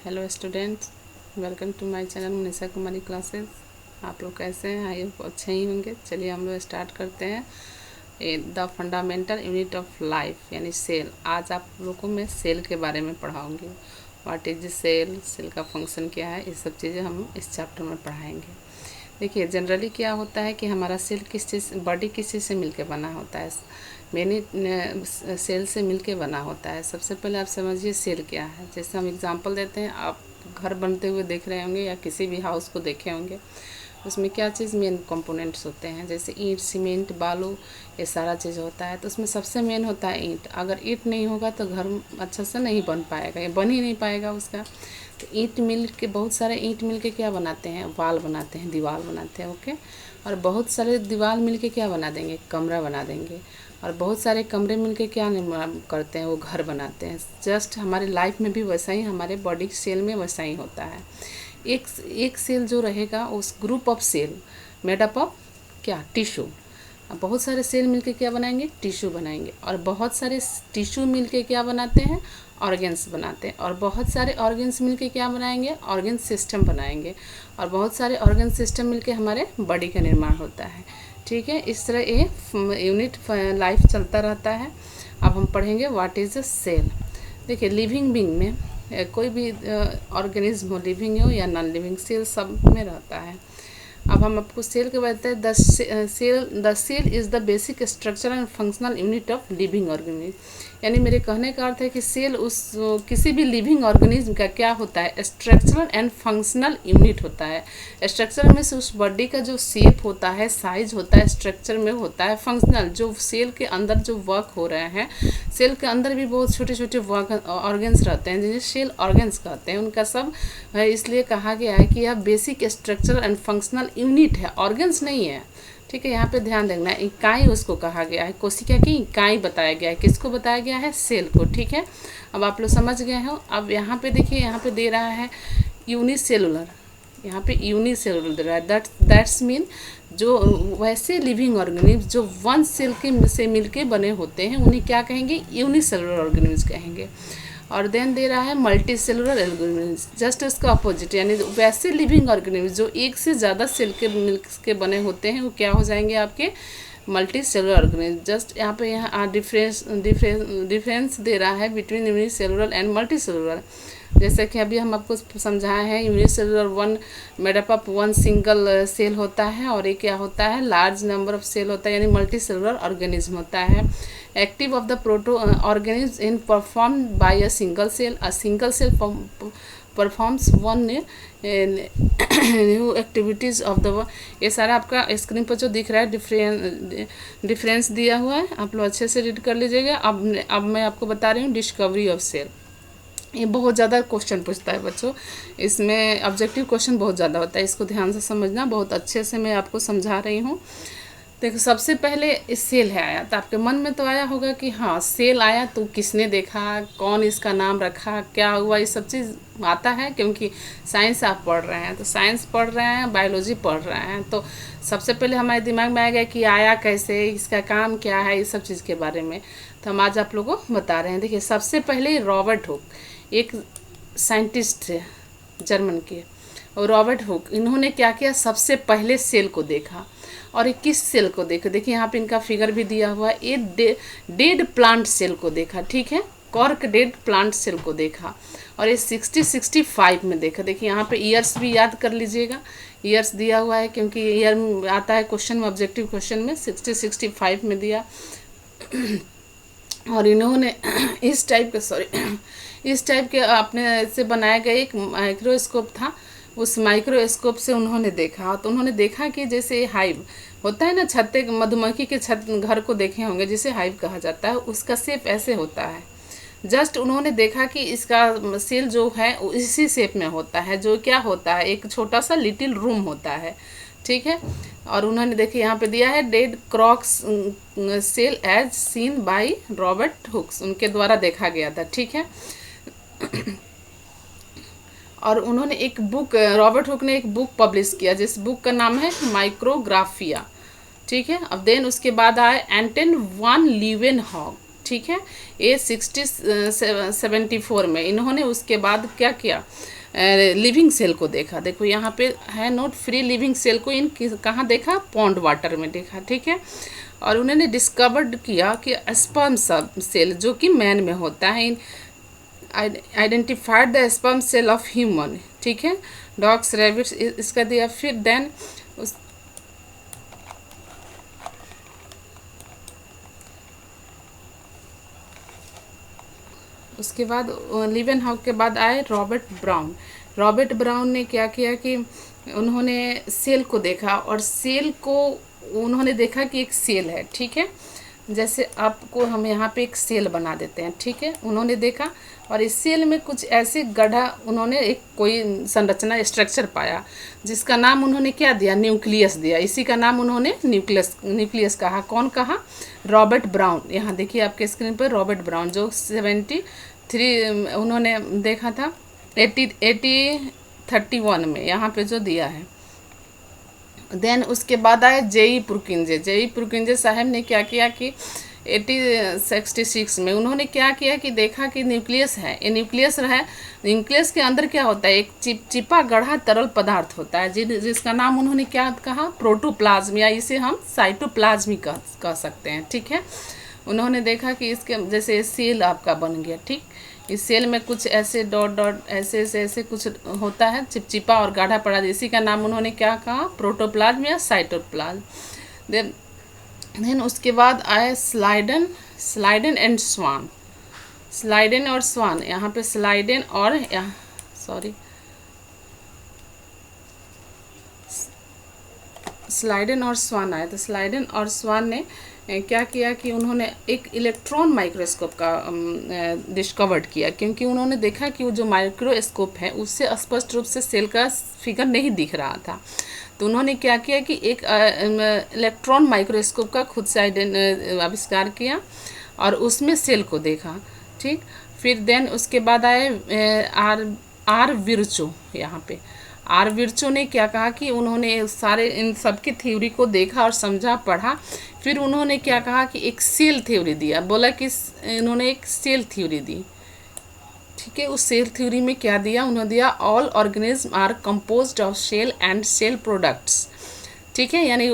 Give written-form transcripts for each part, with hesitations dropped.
Hello students, welcome to my channel Manisha Kumari classes. आप लोग कैसे हैं? आई होप अच्छे ही होंगे। चलिए हम लोग स्टार्ट करते हैं the fundamental unit of life यानी सेल। आज आप लोगों को मैं सेल के बारे में पढ़ाऊंगी। व्हाट इज सेल, सेल का फंक्शन क्या है, ये सब चीज़ें हम इस चैप्टर में पढ़ाएंगे। देखिए जनरली क्या होता है कि हमारा सेल किस चीज़, बॉडी किस चीज़ से मिलके बना होता है। मैनी सेल से मिलके बना होता है। सबसे पहले आप समझिए सेल क्या है। जैसे हम एग्जांपल देते हैं, आप घर बनते हुए देख रहे होंगे या किसी भी हाउस को देखे होंगे, उसमें क्या चीज़ मेन कंपोनेंट्स होते हैं, जैसे ईंट, सीमेंट, बालू, ये सारा चीज़ होता है। तो उसमें सबसे मेन होता है ईंट। अगर ईंट नहीं होगा तो घर अच्छा से नहीं बन पाएगा, या बन ही नहीं पाएगा उसका। तो ईंट मिल के, बहुत सारे ईंट मिल के क्या बनाते हैं, वाल बनाते हैं, दीवार बनाते हैं। ओके। और बहुत सारे दीवार मिल के क्या बना देंगे, कमरा बना देंगे। और बहुत सारे कमरे मिल के क्या निर्माण करते हैं, वो घर बनाते हैं। जस्ट हमारे लाइफ में भी वैसा ही, हमारे बॉडी सेल में वैसा ही होता है। एक सेल जो रहेगा, उस group of cell made up of क्या, टिश्यू। अब बहुत सारे सेल मिलके क्या बनाएंगे, टिश्यू बनाएंगे। और बहुत सारे टिश्यू मिलके क्या बनाते हैं, ऑर्गेन्स बनाते हैं। और बहुत सारे ऑर्गेन्स मिलके क्या बनाएंगे, ऑर्गेन सिस्टम बनाएंगे। और बहुत सारे ऑर्गेन सिस्टम मिलके हमारे बॉडी का निर्माण होता है। ठीक है, इस तरह ये यूनिट लाइफ चलता रहता है। अब हम पढ़ेंगे व्हाट इज़ अ सेल। देखिए लिविंग बीइंग में कोई भी ऑर्गेनिज्म हो, लिविंग हो या नॉन लिविंग, सेल सब में रहता है। अब हम आपको सेल के बताते हैं। The cell is the basic structure and functional unit of living organism. यानी मेरे कहने का अर्थ है कि सेल उस किसी भी लिविंग ऑर्गेनिज्म का क्या होता है, स्ट्रक्चरल एंड फंक्शनल यूनिट होता है। स्ट्रक्चर में से उस बॉडी का जो शेप होता है, साइज होता है, स्ट्रक्चर में होता है। फंक्शनल जो सेल के अंदर जो वर्क हो रहे हैं, सेल के अंदर भी बहुत छोटे छोटे ऑर्गेन्स रहते हैं जिन्हें सेल ऑर्गेन्स कहते हैं। उनका सब इसलिए कहा गया है कि यह basic structural and functional unit है, ऑर्गेन्स नहीं है। ठीक है, यहाँ पे ध्यान रखना है। इकाई उसको कहा गया है, कोशिका की इकाई बताया गया है। किसको बताया गया है, सेल को। ठीक है, अब आप लोग समझ गए हो। अब यहाँ पे देखिए, यहाँ पे दे रहा है यूनिसेलुलर, यहाँ पे यूनिसेलुलर दे रहा है। दैट्स मीन जो वैसे लिविंग ऑर्गेनिज्म जो वन सेल के से मिलके बने होते हैं, उन्हें क्या कहेंगे, यूनिसेलुलर ऑर्गेनिज्म कहेंगे। और देन दे रहा है मल्टी सेलुलर ऑर्गेनिज्म, जस्ट उसका अपोजिट, यानी वैसे लिविंग ऑर्गेनिज्म जो एक से ज़्यादा सेल के मिल के बने होते हैं, वो क्या हो जाएंगे, आपके मल्टी सेलुलर ऑर्गेनिज्म। जस्ट यहाँ पे डिफरेंस दे रहा है between unicellular and multi cellular. जैसे कि अभी हम आपको समझाए हैं, unicellular one made up of one single cell होता है, और ये क्या होता है, लार्ज नंबर ऑफ सेल होता है, यानी मल्टी सेलुलर ऑर्गेनिज्म होता है। Active of the proto organism in perform by a single cell performs one new activities of the. ये सारा आपका स्क्रीन पर जो दिख रहा है डिफरेंस दिया हुआ है, आप लोग अच्छे से रीड कर लीजिएगा। अब मैं आपको बता रही हूँ डिस्कवरी ऑफ सेल। ये बहुत ज़्यादा क्वेश्चन पूछता है बच्चों, इसमें ऑब्जेक्टिव क्वेश्चन बहुत ज़्यादा होता है, इसको ध्यान से समझना। बहुत अच्छे से मैं आपको समझा रही हूँ। देखो सबसे पहले इस सेल है आया, तो आपके मन में तो आया होगा कि हाँ सेल आया तो किसने देखा, कौन इसका नाम रखा, क्या हुआ, ये सब चीज़ आता है। क्योंकि साइंस आप पढ़ रहे हैं, तो साइंस पढ़ रहे हैं, बायोलॉजी पढ़ रहे हैं, तो सबसे पहले हमारे दिमाग में आएगा कि आया कैसे, इसका काम क्या है, इस सब चीज़ के बारे में तो हम आज आप लोगों को बता रहे हैं। देखिए सबसे पहले रॉबर्ट हुक एक साइंटिस्ट थे जर्मन के, और रॉबर्ट हुक इन्होंने क्या किया, सबसे पहले सेल को देखा। और ये किस सेल को देखा, देखिए यहाँ पे इनका फिगर भी दिया हुआ है। ये डेड प्लांट सेल को देखा। ठीक है, कॉर्क डेड प्लांट सेल को देखा, और ये 65 में देखा। देखिए यहाँ पे ईयर्स भी याद कर लीजिएगा, ईयर्स दिया हुआ है, क्योंकि ईयर आता है क्वेश्चन में, ऑब्जेक्टिव क्वेश्चन में 65 में दिया। और इन्होंने इस टाइप के अपने से बनाया गया एक माइक्रोस्कोप था, उस माइक्रोस्कोप से उन्होंने देखा। तो उन्होंने देखा कि जैसे हाइव होता है ना, छत्ते, मधुमक्खी के छत घर को देखे होंगे जिसे हाइव कहा जाता है, उसका शेप ऐसे होता है। जस्ट उन्होंने देखा कि इसका सेल जो है इसी शेप में होता है, जो क्या होता है, एक छोटा सा लिटिल रूम होता है। ठीक है, और उन्होंने देखिए यहाँ पे दिया है dead corks cell as seen by Robert Hooke's, उनके द्वारा देखा गया था। ठीक है, और उन्होंने एक बुक, रॉबर्ट हुक ने एक बुक पब्लिश किया, जिस बुक का नाम है माइक्रोग्राफिया। ठीक है, अब देन उसके बाद आए एंटन वान लीवेनहॉग। ठीक है। A6074 में इन्होंने उसके बाद क्या किया, लिविंग सेल को देखा। देखो यहाँ पे है नोट, फ्री लिविंग सेल को कहाँ देखा, पॉन्ड वाटर में देखा, ठीक है। और उन्होंने डिस्कवर्ड किया कि स्पर्म सेल जो कि मैन में होता है, identified the sperm cell of human, ठीक है, डॉग्स रैबिट्स इसका दिया। फिर देन उसके बाद लीवेनहॉक के बाद आए रॉबर्ट ब्राउन। रॉबर्ट ब्राउन ने क्या किया कि उन्होंने सेल को देखा, और सेल को उन्होंने देखा कि एक सेल है, ठीक है। जैसे आपको हम यहाँ पे एक सेल बना देते हैं, ठीक है। उन्होंने देखा और इस सेल में कुछ ऐसे गढ़ा, उन्होंने एक कोई संरचना स्ट्रक्चर पाया जिसका नाम उन्होंने क्या दिया, न्यूक्लियस दिया। इसी का नाम उन्होंने न्यूक्लियस कहा। कौन कहा, रॉबर्ट ब्राउन। यहाँ देखिए आपके स्क्रीन पर रॉबर्ट ब्राउन, जो 73 उन्होंने देखा था 1831 में, यहाँ पे जो दिया है। देन उसके बाद आए जेई पुरकिंजे साहब ने क्या किया कि 1866 में उन्होंने क्या किया कि देखा कि न्यूक्लियस है, ये न्यूक्लियस है। न्यूक्लियस के अंदर क्या होता है, एक चिपचिपा गढ़ा तरल पदार्थ होता है जिसका नाम उन्होंने क्या कहा, प्रोटोप्लाज्म, या इसे हम साइटोप्लाज्म कह सकते हैं, ठीक है। उन्होंने देखा कि इसके जैसे सेल आपका बन गया, ठीक। इस सेल में कुछ ऐसे डॉट ऐसे कुछ होता है, चिपचिपा और गाढ़ा पड़ा, इसी का नाम उन्होंने क्या कहा, प्रोटोप्लाज्म या साइटोप्लाज्म। देन उसके बाद आए स्लाइडन एंड स्वान। स्लाइडन और स्वान, यहाँ पे स्लाइडन और स्वान आए। तो स्लाइडन और स्वान ने क्या किया कि उन्होंने एक इलेक्ट्रॉन माइक्रोस्कोप का डिस्कवर्ड किया, क्योंकि उन्होंने देखा कि वो जो माइक्रोस्कोप है उससे स्पष्ट रूप से सेल का फिगर नहीं दिख रहा था। तो उन्होंने क्या किया कि एक इलेक्ट्रॉन माइक्रोस्कोप का खुद से आविष्कार किया और उसमें सेल को देखा, ठीक। फिर देन उसके बाद आए आर विर्चो। यहाँ पे आर विर्चो ने क्या कहा कि उन्होंने सारे इन सब की थ्योरी को देखा और समझा, पढ़ा। फिर उन्होंने क्या कहा कि एक सेल थ्योरी दिया, बोला कि इन्होंने एक सेल थ्योरी दी, ठीक है। उस सेल थ्योरी में क्या दिया, उन्होंने दिया all organism are composed of cell and cell products, ठीक है। यानी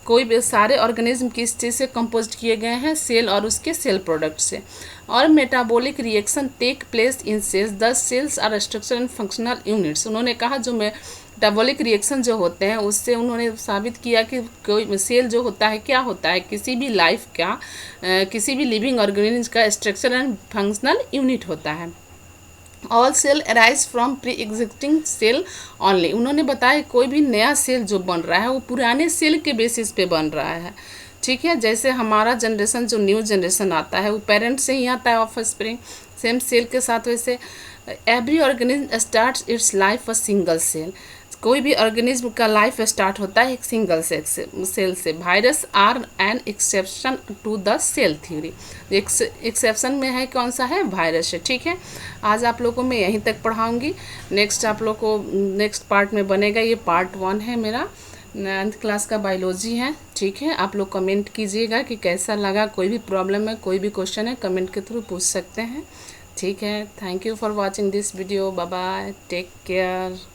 कोई भी सारे ऑर्गेनिज्म किस चीज़ से कंपोज किए गए हैं, सेल और उसके सेल प्रोडक्ट से। और metabolic reaction take place in cells, 10 cells are structure and functional units. उन्होंने कहा जो मेटाबॉलिक रिएक्शन जो होते हैं उससे उन्होंने साबित किया कि कोई सेल जो होता है क्या होता है, किसी भी लाइफ का किसी भी लिविंग ऑर्गेनिज्म का स्ट्रक्चर एंड फंक्शनल यूनिट होता है। All cell arise from pre existing cell only. उन्होंने बताया कोई भी नया सेल जो बन रहा है वो पुराने सेल के बेसिस पे बन रहा है, ठीक है। जैसे हमारा जनरेशन जो न्यू जनरेशन आता है वो पेरेंट्स से ही आता है, ऑफ स्प्रिंग, सेम सेल के साथ। वैसे every organism starts its life a single cell. कोई भी ऑर्गेनिज्म का लाइफ स्टार्ट होता है एक सिंगल सेल से। Virus are an exception to the cell theory. Exception में है कौन सा है, वायरस है, ठीक है। आज आप लोगों को मैं यहीं तक पढ़ाऊंगी। नेक्स्ट आप लोग को नेक्स्ट पार्ट में बनेगा, ये पार्ट 1 है मेरा, 9th क्लास का बायोलॉजी है, ठीक है। आप लोग कमेंट कीजिएगा कि कैसा लगा। कोई भी प्रॉब्लम है, कोई भी क्वेश्चन है, कमेंट के थ्रू पूछ सकते हैं, ठीक है। Thank you for watching this video. Bye bye, take care.